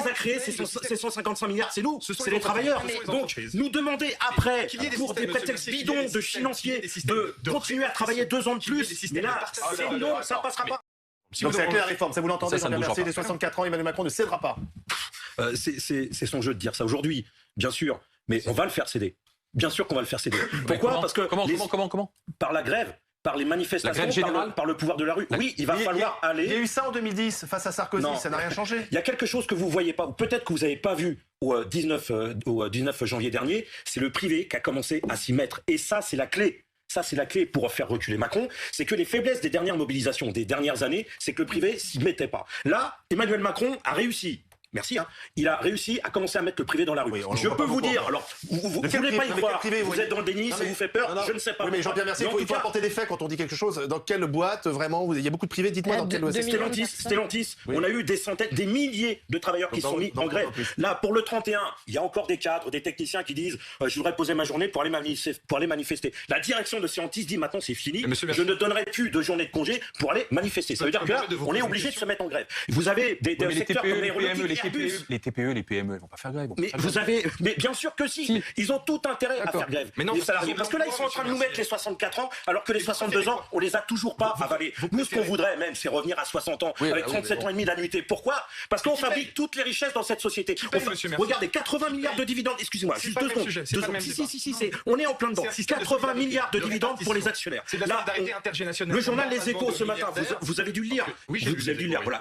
a créé ces 155 milliards? C'est nous, c'est les travailleurs. Donc, nous demander après, pour des prétextes bidons de financiers, de continuer à travailler 2 ans de plus, mais là, c'est non, ça passera pas. Donc c'est la clé de la réforme, ça vous l'entendez, Jean-Pierre Mercier, pas. des 64 ans, Emmanuel Macron ne cédera pas. C'est son jeu de dire ça aujourd'hui, bien sûr, mais on va le faire céder. Bien sûr qu'on va le faire céder. Pourquoi? Parce que Comment par la grève, par les manifestations, par le pouvoir de la rue. Oui, il va falloir aller... Il y a eu ça en 2010 face à Sarkozy, ça n'a rien changé. Il y a quelque chose que vous ne voyez pas, ou peut-être que vous n'avez pas vu au 19 janvier dernier, c'est le privé qui a commencé à s'y mettre. Et ça, c'est la clé. Ça, c'est la clé pour faire reculer Macron. C'est que les faiblesses des dernières mobilisations, des dernières années, c'est que le privé s'y mettait pas. Là, Emmanuel Macron a réussi. Merci. Il a réussi à commencer à mettre le privé dans la rue. Oui, je peux vous dire, alors, vous ne voulez pas y croire, vous êtes dans le déni, ça vous fait peur, je ne sais pas. Oui, mais Jean-Pierre Mercier, il faut apporter des faits quand on dit quelque chose. Dans quelle boîte, vraiment, il y a beaucoup de privés, dites-moi dans quelle boîte. Stellantis, on a eu des centaines, des milliers de travailleurs qui sont mis en grève. Là, pour le 31, il y a encore des cadres, des techniciens qui disent je voudrais poser ma journée pour aller manifester. La direction de Stellantis dit maintenant c'est fini, je ne donnerai plus de journée de congé pour aller manifester. Ça veut dire que là, on est obligé de se mettre en grève. Vous avez des secteurs comme les TPE, les PME, ils vont pas faire grève. Mais bien sûr que si. Ils ont tout intérêt à faire grève. Les salariés, parce que là, ils sont en train de nous mettre les 64 ans, alors que les 62 ans, on les a toujours pas avalés. Nous, ce qu'on voudrait même, c'est revenir à 60 ans, avec 37 ans et demi d'annuité. Pourquoi? Parce qu'on fabrique toutes les richesses dans cette société. Regardez, 80 milliards de dividendes. Excusez-moi, juste 2 secondes. Si, on est en plein dedans. 80 milliards de dividendes pour les actionnaires. Là, le journal Les Échos ce matin, vous avez dû le lire.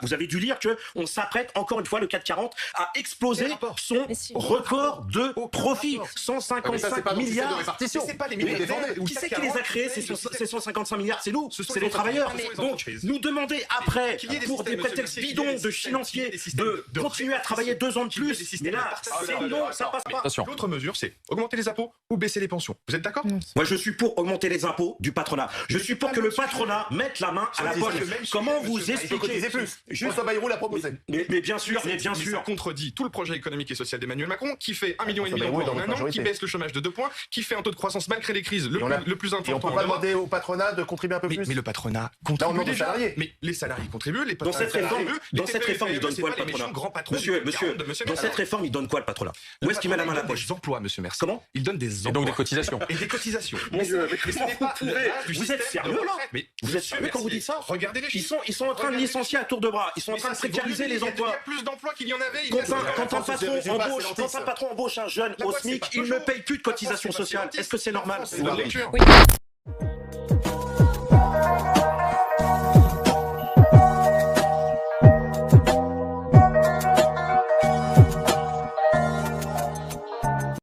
Vous avez dû lire qu'on s'apprête encore une fois le CAC 40 à exploser son record de profit. 155 milliards. Qui c'est qui les a créés, ces 155 milliards? C'est nous, c'est les travailleurs. Donc, nous demander après, pour des prétextes bidons de financiers, de continuer à travailler 2 ans de plus, mais là, c'est non, ça passe pas. L'autre mesure, c'est augmenter les impôts ou baisser les pensions. Vous êtes d'accord? Moi, je suis pour augmenter les impôts du patronat. Je suis pour que le patronat mette la main à la poche. Comment vous expliquez plus? François Bayrou l'a proposé. Mais bien sûr. Ça contredit tout le projet économique et social d'Emmanuel Macron, qui fait 1,5 million d'emplois en un an, qui baisse le chômage de 2 points, qui fait un taux de croissance malgré les crises le plus important. Et on peut pas demander au patronat de contribuer un peu plus? Mais le patronat contribue déjà. Mais les salariés contribuent, les patrons contribuent. Dans cette réforme, il donne quoi le patronat? Monsieur, dans cette réforme, il donne quoi le patronat? Où est-ce qu'il met la main à la poche? Des emplois, monsieur Mercier. Comment? Il donne des emplois. Et donc des cotisations. Et des cotisations. Vous êtes sérieux là? Vous êtes sérieux quand vous dites ça? Regardez les chiffres. Ils sont en train de licencier à tour de bras. Ils sont en train de précariser les emplois. Il y a plus d'emplois qu'il y en avait. Quand un patron embauche un jeune au SMIC, il ne paye plus de cotisations sociales. Est-ce que c'est normal? Oui.